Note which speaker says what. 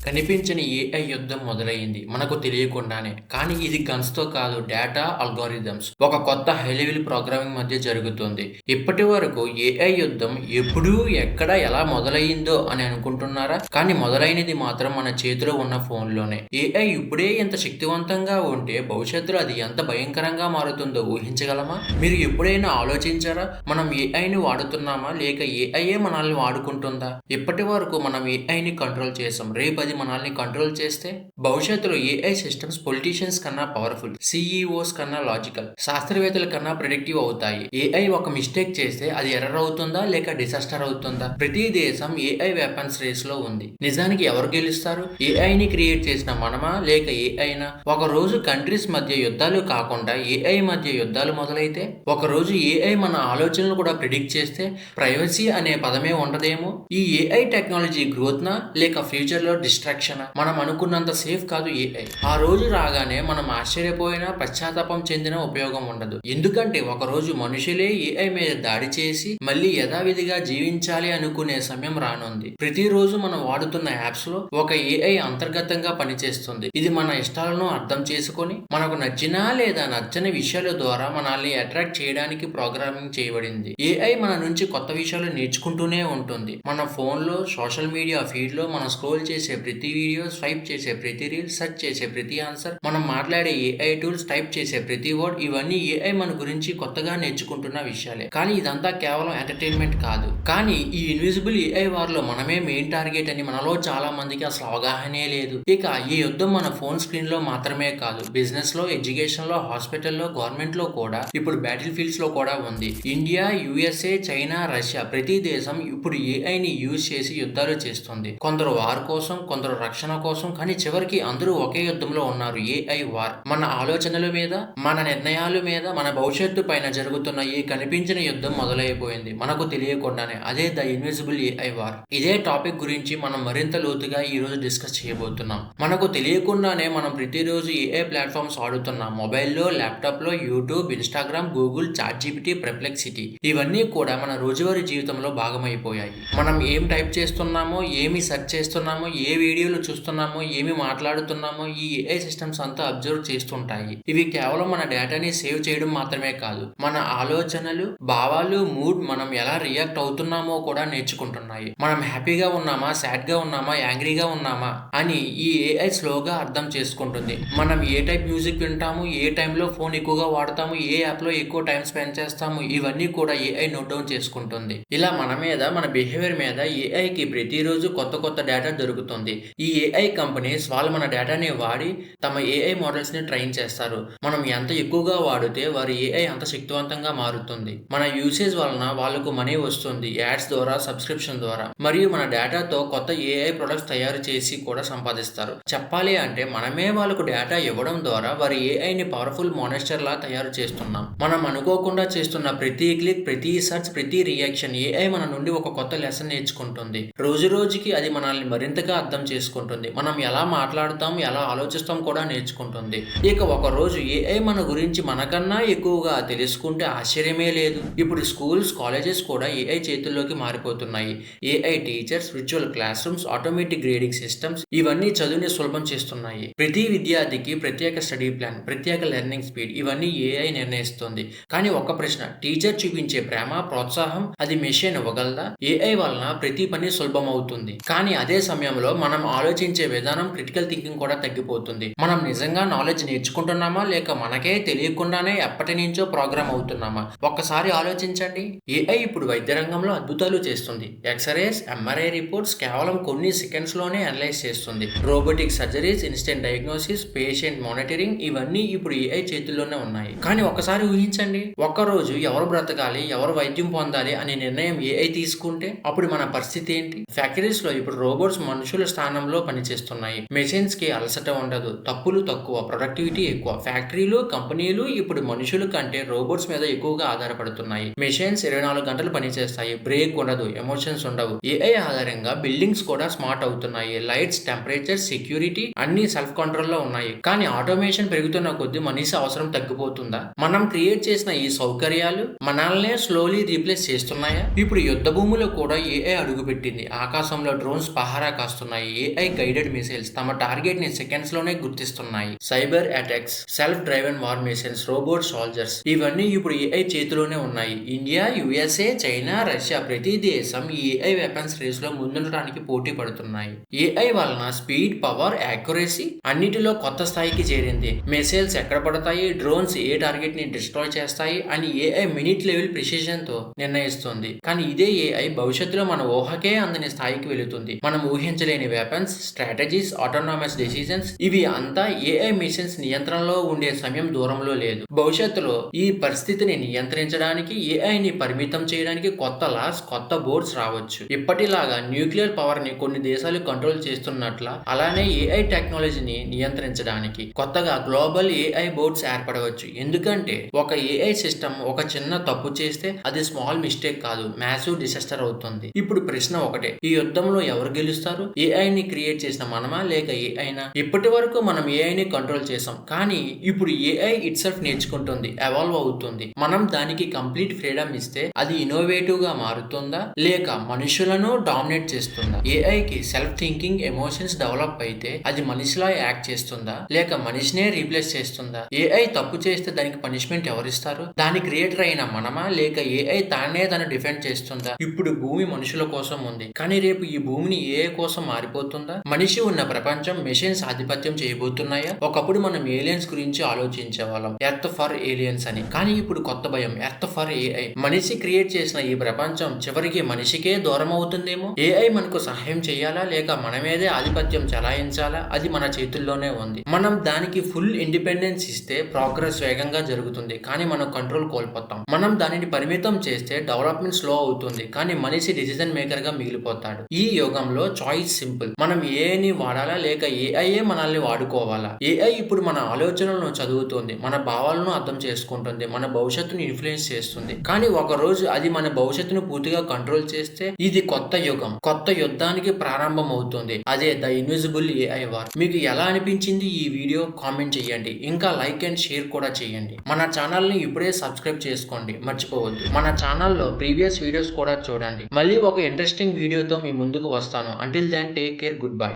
Speaker 1: కనిపించని ఏఐ యుద్ధం మొదలైంది మనకు తెలియకుండానే. కానీ ఇది గన్స్‌తో కాదు, డేటా, అల్గోరిథమ్స్, ఒక కొత్త హై లెవెల్ ప్రోగ్రామింగ్ మధ్య జరుగుతుంది. ఇప్పటి వరకు ఏఐ యుద్ధం ఎప్పుడు, ఎక్కడ, ఎలా మొదలయ్యిందో అని అనుకుంటున్నారా? కానీ మొదలైనది మాత్రం మన చేతిలో ఉన్న ఫోన్‌లోనే. ఏఐ ఇప్పుడే ఇంత శక్తివంతంగా ఉంటే భవిష్యత్తులో అది ఎంత భయంకరంగా మారుతుందో ఊహించగలమా? మీరు ఎప్పుడైనా ఆలోచించారా? మనం ఏఐని వాడుతున్నామా? లేక ఏఐయే మనల్ని వాడుకుంటుందా? ఇప్పటి వరకు మనం ఏఐని కంట్రోల్ చేసాం. రేపు అది మనల్ని కంట్రోల్ చేస్తే? భవిష్యత్తులో ఏఐ సిస్టమ్స్ పొలిటీషియన్స్ కన్నా పవర్ఫుల్, సిఇఓస్ కన్నా లాజికల్, శాస్త్రవేత్తల కన్నా ప్రిడిక్టివ్ అవుతాయి. ఏఐ ఒక మిస్టేక్ చేస్తే అది ఎర్రర్ అవుతుందా లేక డిసాస్టర్ అవుతుందా? ప్రతి దేశం ఏఐ వెపన్స్ రేస్ లో ఉంది. నిజానికి ఎవరు గెలుస్తారు? ఏఐని క్రియేట్ చేసిన మనమా లేక ఏఐనా? ఒక రోజు కంట్రీస్ మధ్య యుద్ధాలు కాకుండా ఏఐ మధ్య యుద్ధాలు మొదలైతే, ఒక రోజు ఏఐ మన ఆలోచనలు కూడా ప్రిడిక్ట్ చేస్తే ప్రైవసీ అనే పదమే ఉండదేమో. ఈ ఏఐ టెక్నాలజీ గ్రోత్ నా లేక ఫ్యూచర్ లో డిస్ట్రాక్షన్? మనం అనుకున్నంత సేఫ్ కాదు ఏఐ. ఆ రోజు రాగానే మనం ఆశ్చర్యపోయినా పశ్చాత్తాపం చెందిన ఉపయోగం ఉండదు. ఎందుకంటే ఒక రోజు మనుషులే ఏఐ మీద దాడి చేసి మళ్ళీ యథావిధిగా జీవించాలి అనుకునే సమయం రానుంది. ప్రతిరోజు మనం వాడుతున్న యాప్స్ లో ఒక ఏఐ అంతర్గతంగా పనిచేస్తుంది. ఇది మన ఇష్టాలను అర్థం చేసుకొని మనకు నచ్చినా లేదా నచ్చని విషయాల ద్వారా మనల్ని అట్రాక్ట్ చేయడానికి ప్రోగ్రామింగ్ చేయబడింది. ఏఐ మన నుంచి కొత్త విషయాలు నేర్చుకుంటూనే ఉంటుంది. మన ఫోన్ లో, సోషల్ మీడియా ఫీడ్ లో మనం స్క్రోల్ చేసే ప్రతి వీడియో, స్వైప్ చేసే ప్రతి రీల్, సెర్చ్ చేసే ప్రతి ఆన్సర్, మనం మాట్లాడే ఏఐ టూల్స్, టైప్ చేసే ప్రతి వర్డ్, ఇవన్నీ ఏఐ మన గురించి కొత్తగా నేర్చుకుంటున్న విషయాలే. కానీ ఇదంతా కేవలం ఎంటర్టైన్మెంట్ కాదు. కానీ ఈ ఇన్విజిబుల్ ఏఐ వార్ లో మనమే మెయిన్ టార్గెట్ అని మనలో చాలా మందికి అసలు అవగాహనే లేదు. ఇక ఈ యుద్ధం మన ఫోన్ స్క్రీన్ లో మాత్రమే కాదు, బిజినెస్ లో, ఎడ్యుకేషన్ లో, హాస్పిటల్లో, గవర్నమెంట్ లో కూడా, ఇప్పుడు బ్యాటిల్ ఫీల్డ్స్ లో కూడా ఉంది. ఇండియా, యుఎస్ఏ, చైనా, రష్యా, ప్రతి దేశం ఇప్పుడు ఏఐని యూజ్ చేసి యుద్ధాలు చేస్తుంది. కొందరు వార్ కోసం, కొందరు రక్షణ కోసం, కానీ చివరికి అందరూ ఒకే యుద్ధంలో ఉన్నారు, ఏఐ వార్. మన ఆలోచనల మీద, మన నిర్ణయాల మీద, మన భవిష్యత్తు పైన జరుగుతున్న ఈ కనిపించిన యుద్ధం మొదలైపోయింది మనకు తెలియకుండానే. అదే ద ఇన్విజిబుల్ ఏఐ వార్. ఇదే టాపిక్ గురించి మనం మరింత లోతుగా ఈ రోజు డిస్కస్ చేయబోతున్నాం. మనకు తెలియకుండానే మనం ప్రతిరోజు ఏఐ ప్లాట్ఫామ్స్ వాడుతున్నాం. మొబైల్లో, ల్యాప్టాప్ లో, YouTube, Instagram, Google, ChatGPT, Perplexity, ఇవన్నీ కూడా మన రోజువారీ జీవితంలో భాగమైపోయాయి. మనం ఏం టైప్ చేస్తున్నామో, ఏమి సెర్చ్ చేస్తున్నామో, ఏ వీడియోలు చూస్తున్నామో, ఏమి మాట్లాడుతున్నామో ఈ ఏఐ సిస్టమ్స్ అంతా అబ్జర్వ్ చేస్తుంటాయి. ఇవి కేవలం మన డేటాని సేవ్ చేయడం మాత్రమే కాదు, మన ఆలోచనలు, భావాలు, మూడ్, మనం ఎలా రియాక్ట్ అవుతున్నామో కూడా నేర్చుకుంటున్నాయి. మనం హ్యాపీగా ఉన్నామా, సాడ్ గా ఉన్నామా, యాంగ్రీగా ఉన్నామా అని ఈ ఏఐ స్లోగా అర్థం చేసుకుంటుంది. మనం ఏ టైప్ మ్యూజిక్ వింటాము, ఏ టైంలో ఫోన్ ఎక్కువగా వాడతాము, ఏ యాప్ లో ఎక్కువ టైం స్పెండ్ చేస్తాము, ఇవన్నీ కూడా ఏఐ నోట్ డౌన్ చేసుకుంటుంది. ఇలా మన మీద, మన బిహేవియర్ మీద ఏఐకి ప్రతిరోజు కొత్త కొత్త డేటా దొరుకుతుంది. ఈ ఏఐ కంపెనీస్ వాళ్ళు మన డేటాని వాడి తమ ఏఐ మోడల్స్ ని ట్రైన్ చేస్తారు. మనం ఎంత ఎక్కువగా వాడితే వారి ఏఐ అంత శక్తివంతంగా మారుతుంది. మన యూసేజ్ వలన వాళ్ళకు మనీ వస్తుంది, యాడ్స్ ద్వారా, సబ్స్క్రిప్షన్ ద్వారా, మరియు మన డేటాతో కొత్త ఏఐ ప్రొడక్ట్స్ తయారు చేసి కూడా సంపాదిస్తారు. చెప్పాలి అంటే మనమే వాళ్ళకు డేటా ఇవ్వడం ద్వారా వారి ఏఐని పవర్ఫుల్ మానిటర్ లా తయారు చేస్తున్నాం. మనం అనుకోకుండా చేస్తున్న ప్రతి క్లిక్, ప్రతి సర్చ్, ప్రతి రియాక్షన్ ఏఐ మన నుండి ఒక కొత్త లెసన్ నేర్చుకుంటుంది. రోజు రోజుకి అది మనల్ని మరింతగా అర్థం చేసుకుంటుంది. మనం ఎలా మాట్లాడతాం, ఎలా ఆలోచిస్తాం కూడా నేర్చుకుంటుంది. ఇక ఒక రోజు ఏఐ మన గురించి మనకన్నా ఎక్కువగా తెలుసుకుంటే ఆశ్చర్యమే లేదు. ఇప్పుడు స్కూల్స్, కాలేజెస్ కూడా ఏఐ చేతుల్లోకి మారిపోతున్నాయి. AI teachers, virtual class rooms, automatic grading systems, ఇవన్నీ చదువుని సులభం చేస్తున్నాయి. ప్రతి విద్యార్థికి ప్రత్యేక స్టడీ ప్లాన్, ప్రత్యేక లెర్నింగ్ స్పీడ్, ఇవన్నీ ఏఐ నిర్ణయిస్తుంది. కానీ ఒక్క ప్రశ్న, టీచర్ చూపించే ప్రేమ, ప్రోత్సాహం అది మెషిన్ ఇవ్వగలదా? ఏఐ వలన ప్రతి పని సులభం అవుతుంది, కానీ అదే సమయంలో మనం ఆలోచించే విధానం, క్రిటికల్ థింకింగ్ కూడా తగ్గిపోతుంది. మనం నిజంగా నాలెడ్జ్ నేర్చుకుంటున్నామా లేక మనకే తెలియకుండానే ఎప్పటి నుంచో ప్రోగ్రామ్ అవుతున్నామా? ఒక్కసారి ఆలోచించండి. ఏఐ ఇప్పుడు వైద్య రంగంలో అద్భుతాలు చేస్తుంది. ఎక్స్రేస్, ఎంఆర్ఐ రిపోర్ట్స్ కేవలం కొన్ని సెకండ్స్ లోనే అనలైజ్ చేస్తుంది. Robotic surgeries, instant diagnosis, patient monitoring, ఇవన్నీ ఇప్పుడు ఏఐ చేతుల్లోనే ఉన్నాయి. కానీ ఒక్కసారి ఊహించండి, ఒక్కరోజు ఎవరు బ్రతకాలి, ఎవరు వైద్యం పొందాలి అనే నిర్ణయం ఏఐ తీసుకుంటే అప్పుడు మన పరిస్థితి ఏంటి? ఫ్యాక్టరీస్ లో ఇప్పుడు రోబోట్స్ మనుషుల స్థానంలో పనిచేస్తున్నాయి. మెషిన్స్ కి అలసట ఉండదు, తప్పులు తక్కువ, ప్రొడక్టివిటీ ఎక్కువ. ఫ్యాక్టరీలు, కంపెనీలు ఇప్పుడు మనుషుల కంటే రోబోట్స్ మీద ఎక్కువగా ఆధారపడుతున్నాయి. మెషిన్స్ 24 గంటలు పనిచేస్తాయి, బ్రేక్ ఉండదు, ఎమోషన్స్ ఉండవు. ఏఐ ఆధారంగా బిల్డింగ్స్ కూడా స్మార్ట్ అవుతున్నాయి. లైట్స్, టెంపరేచర్, సెక్యూరిటీ అన్ని సెల్ఫ్ కంట్రోల్ లో ఉన్నాయి. కానీ ఆటోమేషన్ పెరుగుతున్న కొద్దీ మనిషి అవసరం తగ్గిపోతుందా? మనం క్రియేట్ చేసిన ఈ సౌకర్యాలు మనల్నే స్లోలీ రీప్లేస్ చేస్తున్నాయా? ఇప్పుడు యుద్ధ భూములో కూడా ఏఐ అడుగుపెట్టింది. ఆకాశంలో డ్రోన్స్ పహారా కాస్తున్నాయి, ఏఐ గైడెడ్ మిసైల్స్ తమ టార్గెట్ ని సెకండ్స్ లోనే గుర్తిస్తున్నాయి. Cyber attacks, self driven war missions, robot soldiers ఇవన్నీ ఇప్పుడు ఏఐ చేతిలోనే ఉన్నాయి. ఇండియా, యుఎస్ఏ, చైనా, రష్యా ప్రతి దేశం ఈ ఏఐ వెపన్స్ రేస్ లో ముందుండటానికి పోటీ పడుతున్నాయి. ఏఐ వలన స్పీడ్, పవర్, యాక్యురసీ అన్నిటిలో కొత్త స్థాయికి చేరింది. మిసైల్స్ ఎక్కడ పడతాయి, డ్రోన్స్ ఏ టార్గెట్ ని డిస్ట్రాయ్ చేస్తాయి అని ఏఐ మినిట్ లెవెల్ ప్రిసిషన్ తో నిర్ణయిస్తుంది. కానీ ఇదే ఏఐ భవిష్యత్తులో మన ఊహకే అందని స్థాయికి వెళుతుంది. మనం ఊహించలేని వెపన్స్, స్ట్రాటజీస్, ఆటోనామస్ డెసిజన్స్ ఇవి అంతా ఏఐ మిషన్స్ నియంత్రణలో ఉండే సమయం దూరంలో లేదు. భవిష్యత్తులో ఈ పరిస్థితిని నియంత్రించడానికి, ఏఐని పరిమితం చేయడానికి కొత్త లాస్, కొత్త బోర్డ్స్ రావచ్చు. ఇప్పటిలాగా న్యూక్లియర్ పవర్ ని కొన్ని దేశాలు కంట్రోల్ చేస్తున్నట్ల అలానే ఏఐ టెక్నాలజీని నియంత్రించడానికి కొత్తగా గ్లోబల్ ఏఐ బోర్డ్స్ ఏర్పడవచ్చు. ఎందుకంటే ఒక ఏఐ సిస్టమ్ ఒక చిన్న తప్పు చేస్తే అది స్మాల్ మిస్టేక్ కాదు, మ్యాసివ్ డిసాస్టర్ అవుతుంది. ఇప్పుడు ప్రశ్న ఒకటే, ఈ యుద్ధంలో ఎవరు గెలుస్తారు? ఏఐని క్రియేట్ చేసిన మనమా లేక ఏఐనా? ఇప్పటి వరకు మనం ఏఐని కంట్రోల్ చేసాం, కానీ ఇప్పుడు ఏఐ ఇట్ సెల్ఫ్ నేర్చుకుంటుంది, ఎవాల్వ్ అవుతుంది. మనం దానికి కంప్లీట్ ఫ్రీడమ్ ఇస్తే అది ఇన్నోవేటివ్ గా మారుతుందా లేక మనుషులను డామినేట్ చేస్తుందా? ఏఐకి సెల్ఫ్ థింకింగ్, ఎమోషన్స్ డెవలప్ అయితే అది మనిషిలా యాక్ట్ చేస్తుందా లేక మనిషినే రీప్లేస్ చేస్తుందా? ఏఐ తప్పు చేస్తే దానికి పనిష్మెంట్ ఎవరిస్తారు? దాని క్రియేటర్ అయిన మనమా లేక ఏఐ తానే తను డిఫెండ్ చేస్తుందా? ఇప్పుడు భూమి మనుషుల కోసం ఉంది, కానీ రేపు ఈ భూమిని ఏఐ కోసం మారిపోతుందా? మనిషి ఉన్న ప్రపంచం మెషిన్స్ ఆధిపత్యం చేయబోతున్నాయా? ఒకప్పుడు మనం ఏలియన్స్ గురించి ఆలోచించే వాళ్ళం, ఎర్త్ ఫర్ ఏలియన్స్ అని. కానీ ఇప్పుడు కొత్త భయం, ఎర్త్ ఫర్ ఏఐ. మనిషి క్రియేట్ చేసిన ఈ ప్రపంచం చివరికి మనిషికే దూరం అవుతుందేమో. ఏఐ మనకు సహాయం చేయాలా లేక మన మీదే ఆధిపత్యం చెలాయించాలా? అది మన చేతుల్లోనే ఉంది. మనం దానికి ఫుల్ ఇండిపెండెన్స్ ఇస్తే ప్రోగ్రెస్ వేగంగా జరుగుతుంది, కానీ మనం కంట్రోల్ కోల్పోతాం. మనం దానిని పరిమితం చేస్తే డెవలప్మెంట్ స్లో అవుతుంది, కానీ మనిషి డిసిజన్ మేకర్ గా మిగిలిపోతాడు. ఈ యుగంలో చాయిస్ సింపుల్, మనం ఏఐని వాడాలా లేక ఏఐఏ మనల్ని వాడుకోవాలా? ఏఐ ఇప్పుడు మన ఆలోచనలను చదువుతుంది, మన భావాలను అర్థం చేసుకుంటుంది, మన భవిష్యత్తును ఇన్ఫ్లుయెన్స్ చేస్తుంది. కానీ ఒక రోజు అది మన భవిష్యత్తును పూర్తిగా కంట్రోల్ చేస్తే ఇది కొత్త యుగం, కొత్త యుద్ధానికి ప్రారంభం అవుతుంది. అదే ద ఇన్విజిబుల్ ఏఐ వార్. మీకు ఎలా అనిపించింది ఈ వీడియో? కామెంట్ చేయండి, ఇంకా లైక్ అండ్ షేర్ కూడా చేయండి. మన ఛానల్ ని ఇప్పుడే సబ్స్క్రైబ్ చేసుకోండి, మర్చిపోవద్దు. మన ఛానల్లో ప్రీవియస్ వీడియోస్ కూడా చూడండి. మళ్ళీ ఒక ఇంట్రెస్టింగ్ వీడియోతో మీ ముందుకు వస్తాను. Until then take care, good bye.